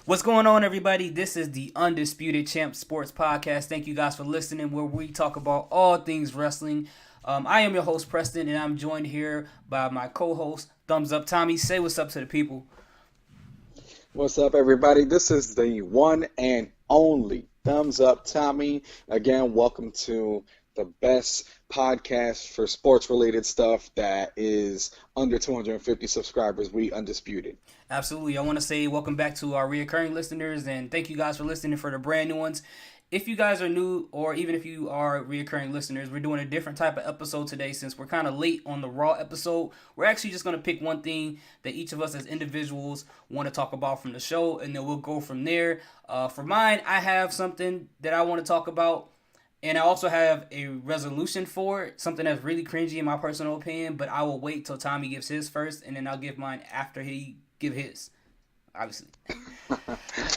What's going on, everybody? This is the Undisputed Champ Sports Podcast. Thank you guys for listening, where we talk about all things wrestling. I am your host, Preston, and I'm joined here by my co-host, Thumbs Up Tommy. Say what's up to the people. What's up, everybody? This is the one and only Thumbs Up Tommy. Again, welcome to the best podcast for sports-related stuff that is under 250 subscribers. We Undisputed. Absolutely. I want to say welcome back to our reoccurring listeners, and thank you guys for listening for the brand new ones. If you guys are new, or even if you are reoccurring listeners, we're doing a different type of episode today since we're kind of late on the Raw episode. We're actually just going to pick one thing that each of us as individuals want to talk about from the show, and then we'll go from there. For mine, I have something that I want to talk about, and I also have a resolution for it, something that's really cringy in my personal opinion, but I will wait till Tommy gives his first, and then I'll give mine after he give his, obviously.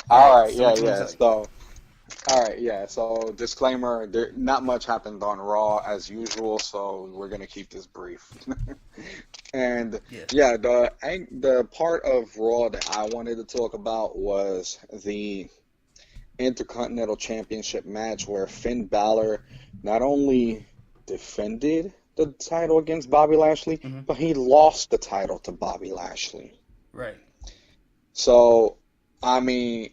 All right, So, disclaimer: not much happened on Raw as usual, so we're gonna keep this brief. And the part of Raw that I wanted to talk about was the Intercontinental Championship match where Finn Balor not only defended the title against Bobby Lashley, but he lost the title to Bobby Lashley. Right. So, I mean,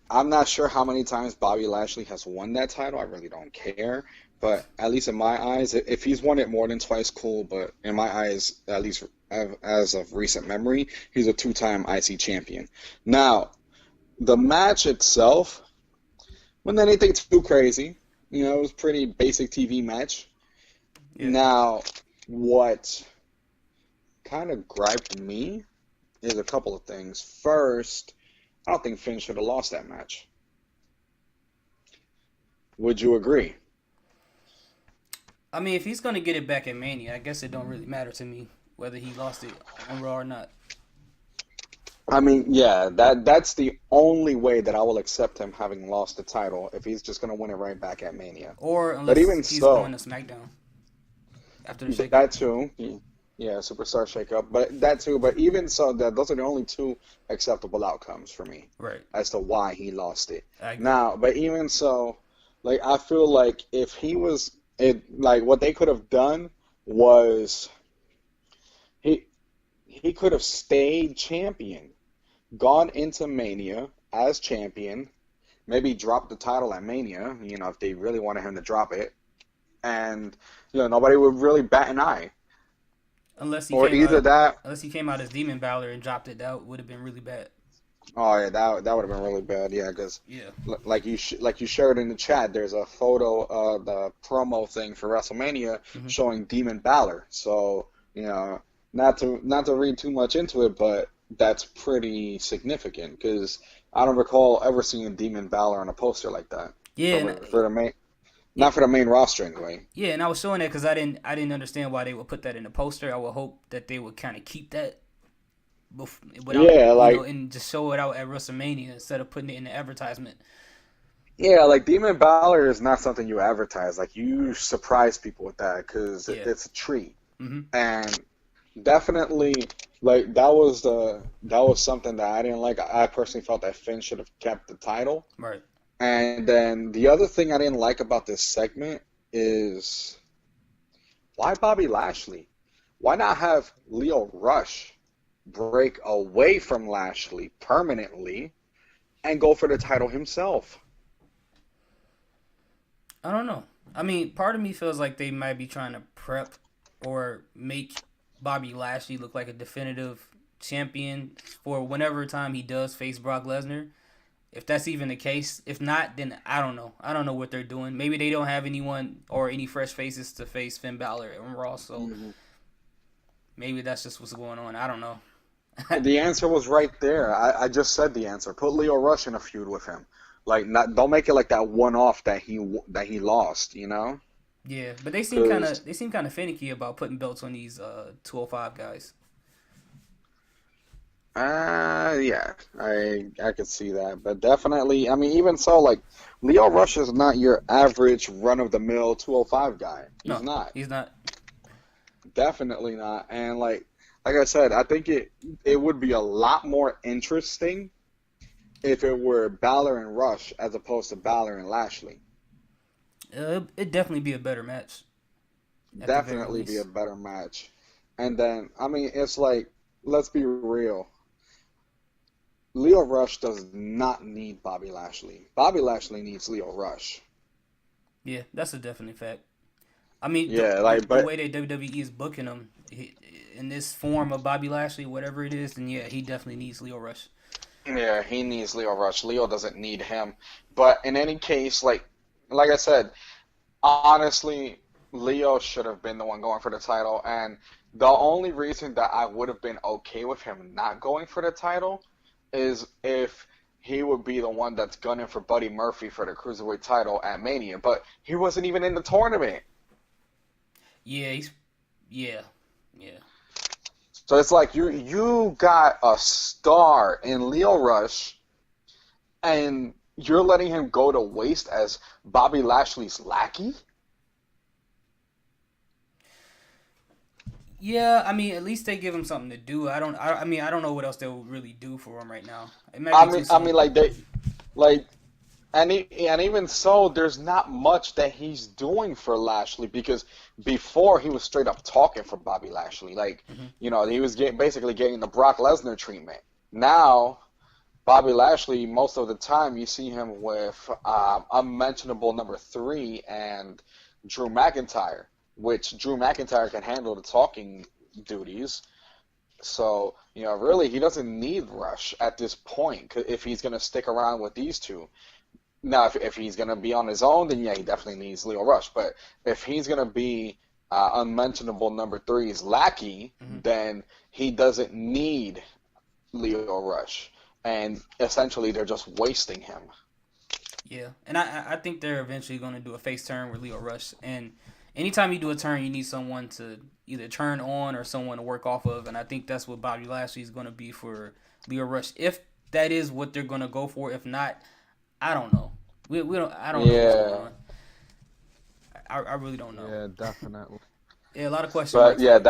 I'm not sure how many times Bobby Lashley has won that title. I really don't care. But at least in my eyes, if he's won it more than twice, cool. But in my eyes, at least as of recent memory, he's a two-time IC champion. Now, the match itself wasn't anything too crazy. You know, it was a pretty basic TV match. Yeah. Now, what kind of griped me is a couple of things. First, I don't think Finn should have lost that match. Would you agree? I mean, if he's going to get it back at Mania, I guess it don't really matter to me whether he lost it on Raw or not. I mean, yeah, that's the only way that I will accept him having lost the title, if he's just going to win it right back at Mania. Or unless he's going to SmackDown after the shakeup. That too. Yeah, Superstar shakeup. But that too. But even so, those are the only two acceptable outcomes for me. Right. As to why he lost it. Now, but even so, like, I feel like if he was, what they could have done was he could have stayed champion, gone into Mania as champion, maybe dropped the title at Mania, you know, if they really wanted him to drop it, and, you know, nobody would really bat an eye. Unless he came out as Demon Balor and dropped it, that would have been really bad. Oh yeah, that would have been really bad. Yeah, because like you shared in the chat, there's a photo of the promo thing for WrestleMania showing Demon Balor. So, you know, not to read too much into it, but that's pretty significant because I don't recall ever seeing Demon Balor on a poster like that. Yeah, for the main. Not for the main roster, anyway. Yeah, and I was showing that because I didn't understand why they would put that in the poster. I would hope that they would kind of keep that, and just show it out at WrestleMania instead of putting it in the advertisement. Yeah, like Demon Balor is not something you advertise. Like, you surprise people with that because it's a treat. And definitely, like, that was something that I didn't like. I personally felt that Finn should have kept the title. Right. And then the other thing I didn't like about this segment is, why Bobby Lashley? Why not have Lio Rush break away from Lashley permanently and go for the title himself? I don't know. I mean, part of me feels like they might be trying to prep or make Bobby Lashley look like a definitive champion for whenever time he does face Brock Lesnar. If that's even the case. If not, then I don't know. I don't know what they're doing. Maybe they don't have anyone or any fresh faces to face Finn Balor on Raw, so maybe that's just what's going on. I don't know. The answer was right there. I just said the answer. Put Lio Rush in a feud with him. Like, don't make it like that one-off that he lost, you know? Yeah, but they seem kind of finicky about putting belts on these 205 guys. Yeah, I could see that, but definitely, I mean, even so, like, Lio Rush is not your average run-of-the-mill 205 guy. He's not. He's not. Definitely not, and like I said, I think it would be a lot more interesting if it were Balor and Rush as opposed to Balor and Lashley. It'd definitely be a better match at the very Definitely be a least. better match. And then, I mean, it's like, let's be real. Leo Rush does not need Bobby Lashley. Bobby Lashley needs Leo Rush. Yeah, that's a definite fact. I mean, Yeah, the way that WWE is booking him in this form of Bobby Lashley, whatever it is, then yeah, he definitely needs Leo Rush. yeah, he needs Leo Rush. Leo doesn't need him. But in any case, like I said, honestly, Leo should have been the one going for the title, and the only reason that I would have been okay with him not going for the title is if he would be the one that's gunning for Buddy Murphy for the Cruiserweight title at Mania, but he wasn't even in the tournament. Yeah, yeah, yeah, So it's like you got a star in Leo Rush, and you're letting him go to waste as Bobby Lashley's lackey? yeah. I mean, at least they give him something to do. I mean, I don't know what else they'll really do for him right now. It might I be mean, too soon. like like, and even so, there's not much that he's doing for Lashley because before he was straight up talking for Bobby Lashley, like, Hmm. he was basically getting the Brock Lesnar treatment. Now, Bobby Lashley, most of the time, you see him with unmentionable number three and Drew McIntyre, which Drew McIntyre can handle the talking duties. So, really, he doesn't need Rush at this point if he's going to stick around with these two. Now, if he's going to be on his own, then yeah, he definitely needs Leo Rush. But if he's going to be unmentionable number three's lackey, Hmm. then he doesn't need Leo Rush. And essentially, they're just wasting him. Yeah, and I think they're eventually going to do a face turn with Leo Rush. And anytime you do a turn, you need someone to either turn on or someone to work off of. And I think that's what Bobby Lashley is going to be for Leo Rush. If that is what they're going to go for, if not, I don't know. We don't. I don't know what's going Yeah, on. I really don't know. yeah, definitely. Yeah, a lot of question But marks yeah, here.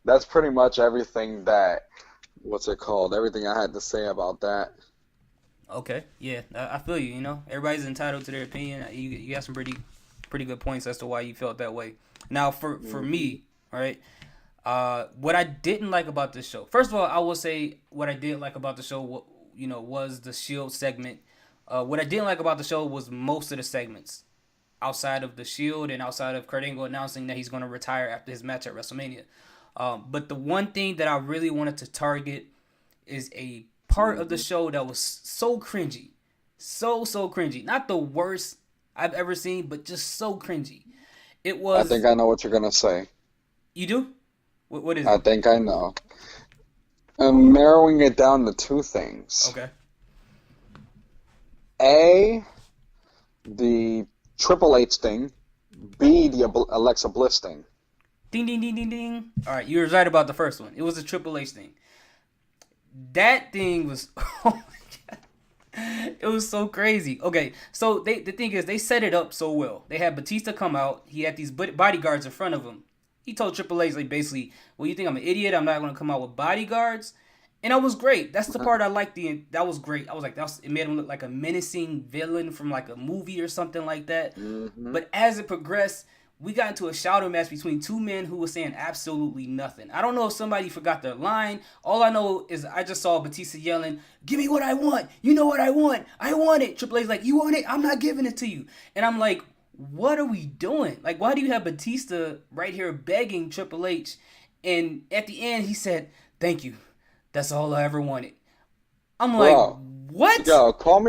that's pretty much everything that what's it called? Everything I had to say about that. Okay, yeah, I feel you. You know, everybody's entitled to their opinion. You got some pretty good points as to why you felt that way. Now, for Hmm. me, all right. What I didn't like about this show. First of all, I will say what I did like about the show. Was the Shield segment. What I didn't like about the show was most of the segments outside of the Shield and outside of Kurt Angle announcing that he's going to retire after his match at WrestleMania. But the one thing that I really wanted to target is a part of the Hmm. show that was so cringy, so cringy. Not the worst I've ever seen, but just so cringy. It I think was. I know what you're gonna say. You do? What is I it? think I know. I'm narrowing it down to two things. Okay. A, the Triple H thing. B, the Alexa Bliss thing. Ding ding ding ding ding. All right, you were right about the first one. It was a Triple H thing. That thing was. Oh my god. It was so crazy. Okay, so the thing is they set it up so well. They had Batista come out. He had these bodyguards in front of him. He told Triple H like basically, "Well, you think I'm an idiot? I'm not going to come out with bodyguards." And that was great. That's the part I liked. That was great. I was like, it made him look like a menacing villain from like a movie or something like that. Hmm. But as it progressed, we got into a shouting match between two men who were saying absolutely nothing. I don't know if somebody forgot their line. All I know is I just saw Batista yelling, "Give me what I want. You know what I want. I want it." Triple H's like, "You want it? I'm not giving it to you." And I'm like, what are we doing? Like, why do you have Batista right here begging Triple H? And at the end, he said, "Thank you. That's all I ever wanted." I'm like, Bro, what? yo, call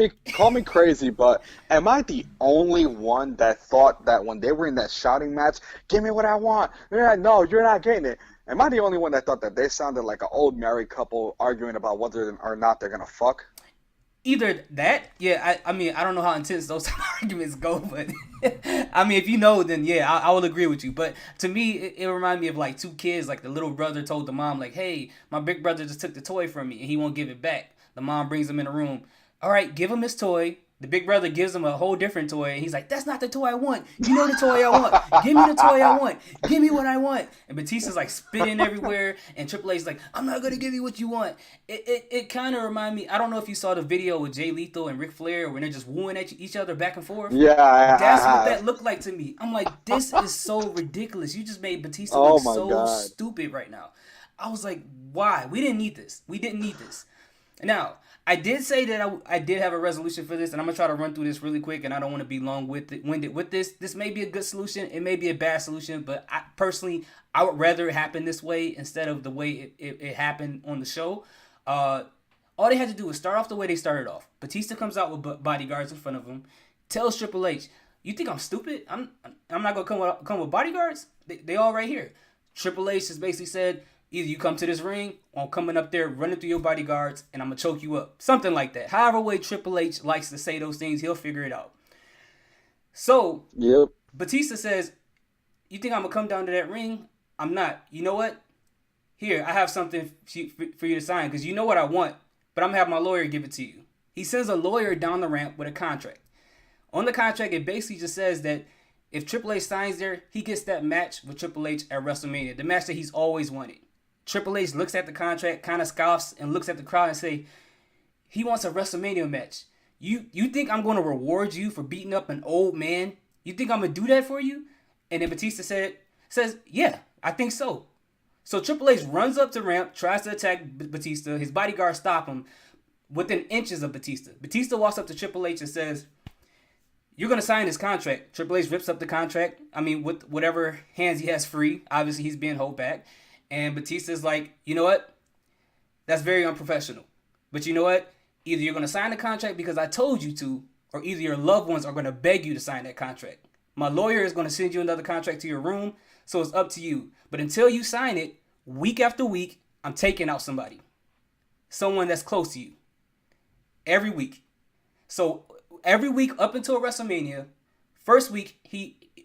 me crazy, but am I the only one that thought that when they were in that shouting match, give me what I want? Yeah, no, you're not getting it. Am I the only one that thought that they sounded like an old married couple arguing about whether or not they're gonna fuck? Either that, yeah. I mean, I don't know how intense those arguments go, but I mean, if you know, then yeah, I will agree with you. But to me, it reminded me of like two kids. Like the little brother told the mom, like, "Hey, my big brother just took the toy from me, and he won't give it back." The mom brings him in the room. All right, give him his toy. The big brother gives him a whole different toy, and he's like, "That's not the toy I want. You know the toy I want. Give me the toy I want. Give me what I want." And Batista's like spitting everywhere, and Triple H's like, "I'm not gonna give you what you want." It kind of reminded me. I don't know if you saw the video with Jay Lethal and Ric Flair when they're just wooing at each other back and forth. Yeah, That's I what that have. looked like to me. I'm like, this is so ridiculous. You just made Batista Oh look my so God. stupid right now. I was like, why? We didn't need this. We didn't need this. Now, I did say that I did have a resolution for this, and I'm going to try to run through this really quick, and I don't want to be long-winded with this. This may be a good solution. It may be a bad solution, but I would rather it happen this way instead of the way it happened on the show. All they had to do was start off the way they started off. Batista comes out with bodyguards in front of him, tells Triple H, "You think I'm stupid? I'm not going to come with bodyguards? They all right here." Triple H has basically said, either you come to this ring, or I'm coming up there, running through your bodyguards, and I'm going to choke you up. Something like that. However way Triple H likes to say those things, he'll figure it out. So, Yep. Batista says, "You think I'm going to come down to that ring? I'm not. You know what? Here, I have something for you to sign, because you know what I want, but I'm going to have my lawyer give it to you." He sends a lawyer down the ramp with a contract. On the contract, it basically just says that if Triple H signs there, he gets that match with Triple H at WrestleMania, the match that he's always wanted. Triple H looks at the contract, kind of scoffs, and looks at the crowd and say, "He wants a WrestleMania match. You think I'm going to reward you for beating up an old man? You think I'm going to do that for you?" And then Batista says, "Yeah, I think so." So Triple H runs up the ramp, tries to attack Batista. His bodyguards stop him within inches of Batista. Batista walks up to Triple H and says, "You're going to sign this contract." Triple H rips up the contract. I mean, with whatever hands he has free. Obviously, he's being held back. And Batista's like, "You know what? That's very unprofessional. But you know what? Either you're going to sign the contract because I told you to, or either your loved ones are going to beg you to sign that contract. My lawyer is going to send you another contract to your room, so it's up to you. But until you sign it, week after week, I'm taking out somebody. Someone that's close to you. Every week. So every week up until WrestleMania, first week,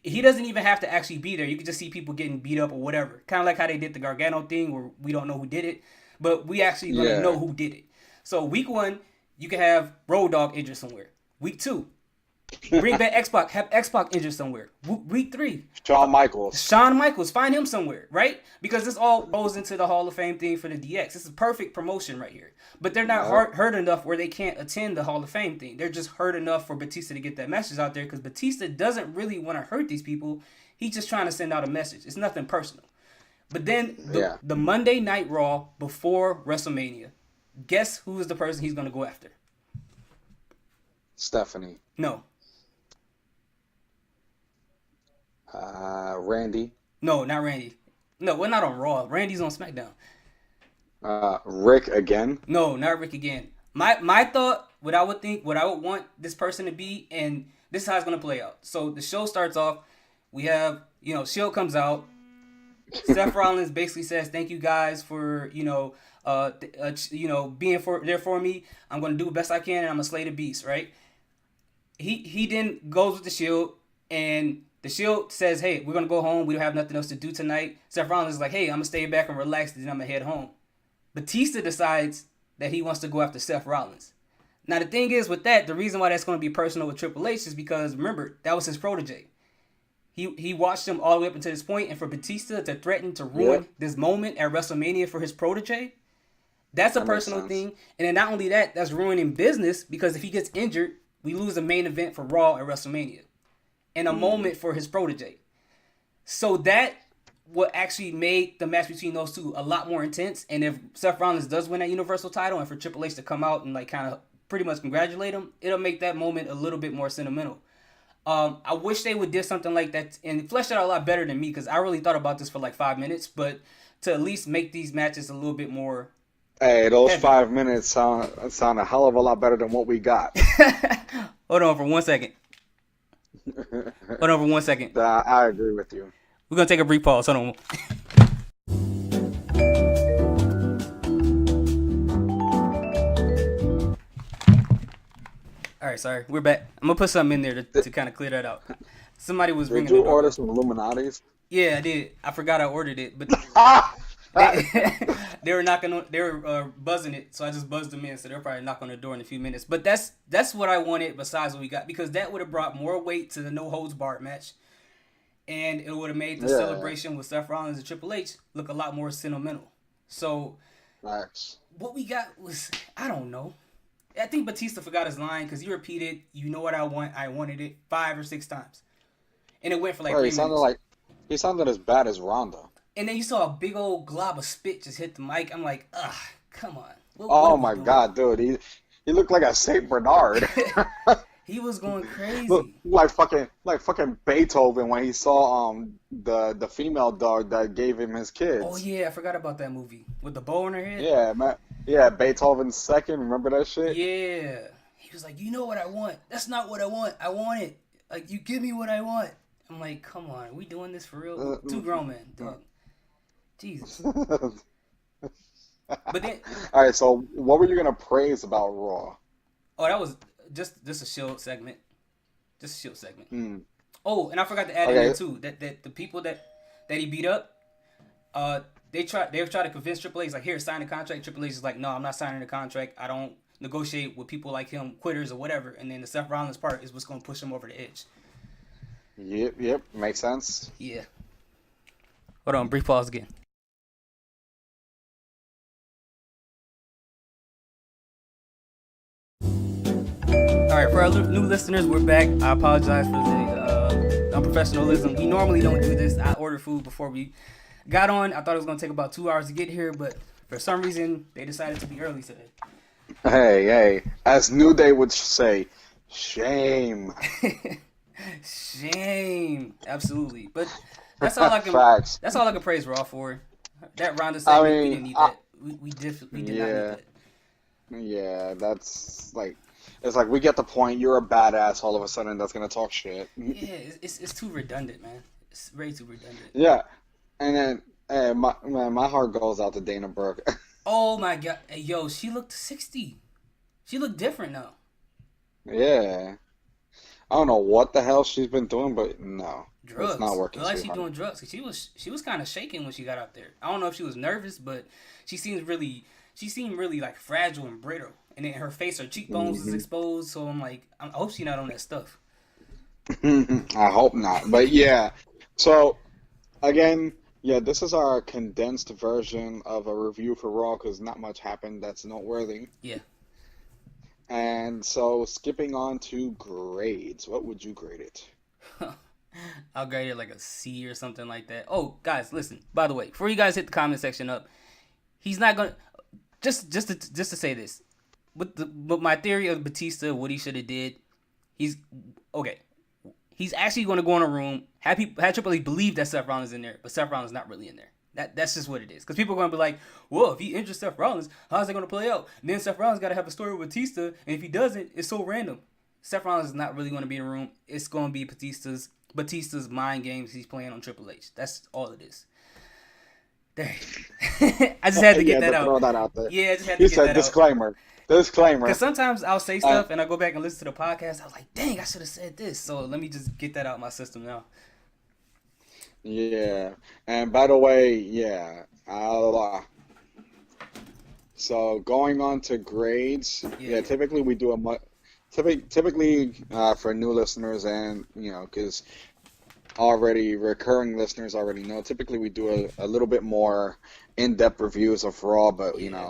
he doesn't even have to actually be there. You can just see people getting beat up or whatever. Kind of like how they did the Gargano thing where we don't know who did it, but we actually going to know who did it. So week 1, you can have Road Dogg injured somewhere. Week 2, bring back X-Pac, have X-Pac injured somewhere. Week 3, Shawn Michaels, find him somewhere, right? Because this all goes into the Hall of Fame thing for the DX. This is perfect promotion right here. But they're not hurt enough where they can't attend the Hall of Fame thing. They're just hurt enough for Batista to get that message out there because Batista doesn't really want to hurt these people. He's just trying to send out a message. It's nothing personal. But then the Monday Night Raw before WrestleMania, guess who is the person he's going to go after? Stephanie. No. Randy. No, not Randy. No, we're not on Raw. Randy's on SmackDown. Rick again? No, not Rick again. My thought, what I would want this person to be, and this is how it's going to play out. So the show starts off. We have, Shield comes out. Seth Rollins basically says, "Thank you guys for, being there for me. I'm going to do the best I can, and I'm going to slay the beast," right? He then goes with the Shield, and the Shield says, "Hey, we're going to go home. We don't have nothing else to do tonight." Seth Rollins is like, "Hey, I'm going to stay back and relax, and then I'm going to head home." Batista decides that he wants to go after Seth Rollins. Now, the thing is with that, the reason why that's going to be personal with Triple H is because, remember, that was his protege. He watched him all the way up until this point, and for Batista to threaten to ruin this moment at WrestleMania for his protege, that's a personal thing. And then not only that, that's ruining business because if he gets injured, we lose a main event for Raw at WrestleMania and a moment for his protege. So that what actually made the match between those two a lot more intense. And if Seth Rollins does win that Universal title and for Triple H to come out and kind of pretty much congratulate him, it'll make that moment a little bit more sentimental. I wish they would do something like that and flesh it out a lot better than me because I really thought about this for 5 minutes, but to at least make these matches a little bit more. Hey, those heavy. 5 minutes sound a hell of a lot better than what we got. Hold on for 1 second. I agree with you. We're going to take a brief pause. Hold on. All right, sorry. We're back. I'm going to put something in there to kind of clear that out. Somebody was ringing. Did you order some Illuminatis? Yeah, I did. I forgot I ordered it. But they they were knocking on, they were buzzing it, so I just buzzed them in. So they'll probably knock on the door in a few minutes. But that's what I wanted. Besides what we got, because that would have brought more weight to the no holds barred match, and it would have made the Yeah, celebration with Seth Rollins and Triple H look a lot more sentimental. So Max. what we got was, I don't know. I think Batista forgot his line because he repeated, "You know what I want? I wanted it 5 or 6 times," and it went for like Bro, three minutes. he sounded as bad as Ronda. And then you saw a big old glob of spit just hit the mic. I'm like, ugh, come on. What are Oh we my doing? God, dude, he looked like a Saint Bernard. He was going Look, crazy. like fucking Beethoven when he saw the female dog that gave him his Oh kids. yeah, I forgot about that movie with the bow in her head. Yeah, man. Yeah, Beethoven's second. Remember that shit? Yeah, he was like, you know what I want? That's not what I want. I want it. Like you give me what I want. I'm like, come on, are we doing this for real? Uh, Two grown men, dog. Jesus. All But then, right, so what were you gonna praise about Raw? oh, that was just a shield segment. Just a shield segment. Hmm. Oh, and I forgot to add in there Okay. too that the people that he beat up, uh, they try to convince Triple H like, here, sign the contract. Triple H is like, no, I'm not signing the contract. I don't negotiate with people like him, quitters or whatever. And then the Seth Rollins part is what's gonna push him over the edge. Yep, makes sense. Yeah. Hold on, brief pause again. All right, for our new listeners, we're back. I apologize for the unprofessionalism. We normally don't do this. I ordered food before we got on. I thought it was gonna take about 2 hours to get here, but for some reason they decided to be early today. Hey, as New Day would say, shame. Shame, absolutely. But that's all I can. Facts. That's all I can praise Raw for. That Ronda I segment, we mean, didn't need that. We did not need yeah, that. yeah, that's like, it's like we get the point. You're a badass. All of a sudden, that's gonna talk shit. Yeah, it's too redundant, man. It's way too redundant. Yeah, and then my heart goes out to Dana Brooke. Oh my god, hey, yo, she looked 60. She looked different now. Yeah, I don't know what the hell she's been doing, but no, it's not Drugs. working, Looked like she sweetheart. doing drugs. She was kind of shaking when she got out there. I don't know if she was nervous, but she seemed really like fragile and brittle. And then her face, her cheekbones is Hmm. exposed. So I'm like, I hope she's not on that stuff. I hope not, but yeah. So again, yeah, this is our condensed version of a review for Raw because not much happened that's noteworthy. Yeah. And so skipping on to grades, what would you grade it? I'll grade it like a C or something like that. Oh, guys, listen. By the way, before you guys hit the comment section up, he's not gonna just to say this. With my theory of Batista, what he should have did, he's okay. He's actually going to go in a room, have Triple H believe that Seth Rollins is in there, but Seth Rollins is not really in there. That's just what it is. Because people are going to be like, well, if he injures Seth Rollins, how's it going to play out? And then Seth Rollins got to have a story with Batista, and if he doesn't, it's so random. Seth Rollins is not really going to be in the room. It's going to be Batista's mind games he's playing on Triple H. That's all it is. There. I just had to You get had that to out. throw that out there. Yeah, I just had to He get said that out. disclaimer. Because Disclaimer. sometimes I'll say Uh, stuff and I go back and listen to the podcast. I was like, dang, I should have said this. So let me just get that out of my system now. yeah. And by the way, yeah. So going on to grades, Yeah, yeah. yeah. Typically we do a mu typically for new listeners and because already recurring listeners already know. Typically we do a little bit more in-depth reviews of Raw, but Yeah,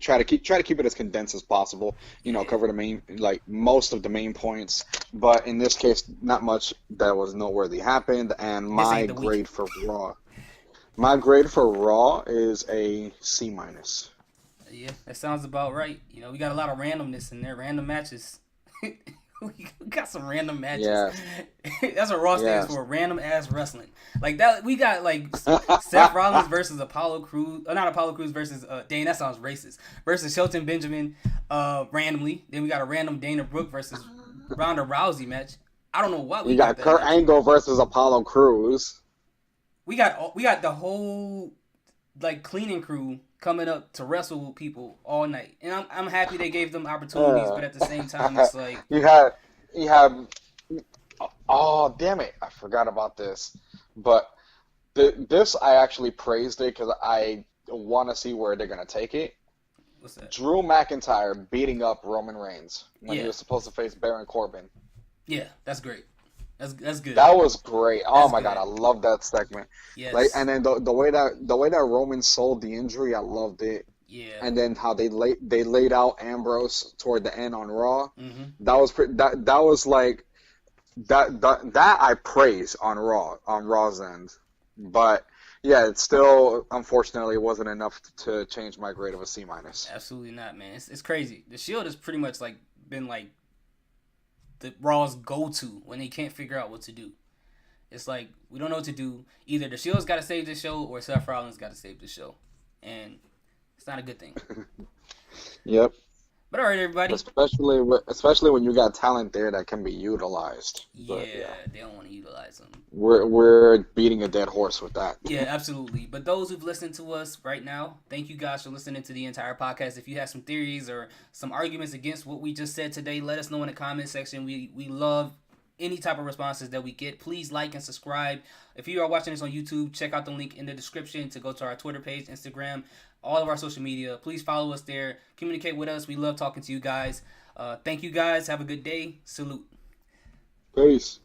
try to keep it as condensed as possible. yeah. Cover the main like most of the main points. But in this case, not much that was noteworthy happened. And This ain't the week. my grade for Raw is a C minus. Yeah, that sounds about right. We got a lot of randomness in there, random matches. We got some random matches. Yeah, That's what Raw stands yes. for, random ass wrestling. Like that, we got like Seth Rollins versus Apollo Crews, not Apollo Crews versus dang, that sounds racist. Versus Shelton Benjamin, randomly. Then we got a random Dana Brooke versus Ronda Rousey match. I don't know why we You got got that Kurt match. Angle versus Apollo Crews. We got the whole like cleaning crew coming up to wrestle people all night, and I'm happy they gave them opportunities, Uh, but at the same time, it's like, you had you have oh damn it, I forgot about this. But This I actually praised it because I want to see where they're gonna take it. What's that? Drew McIntyre beating up Roman Reigns when he Yeah, was supposed to face Baron Corbin. yeah, that's great. That's good. That was great. Oh That's my God, I good. love that segment. Like, Yes. and then the way that Roman sold the injury, I loved it. Yeah. And then how they laid out Ambrose toward the end on Raw. Mm-hmm. That was like that I praise on Raw's end. But yeah, it still unfortunately wasn't enough to change my grade of a C minus. Absolutely not, man. It's crazy. The Shield has pretty much like been like the Raw's go to when they can't figure out what to do. It's like we don't know what to do. Either the Shield's got to save the show, or Seth Rollins got to save the show, and it's not a good thing. Yep. But all right, everybody. Especially when you got talent there that can be utilized. But Yeah, yeah, they don't want to utilize them. we're beating a dead horse with that. Yeah, absolutely. But those who've listened to us right now, thank you guys for listening to the entire podcast. If you have some theories or some arguments against what we just said today, let us know in the comment section. We love any type of responses that we get. Please like and subscribe. If you are watching this on YouTube, check out the link in the description to go to our Twitter page, Instagram, all of our social media. Please follow us there. Communicate with us. We love talking to you guys. Thank you guys. Have a good day. Salute. Peace.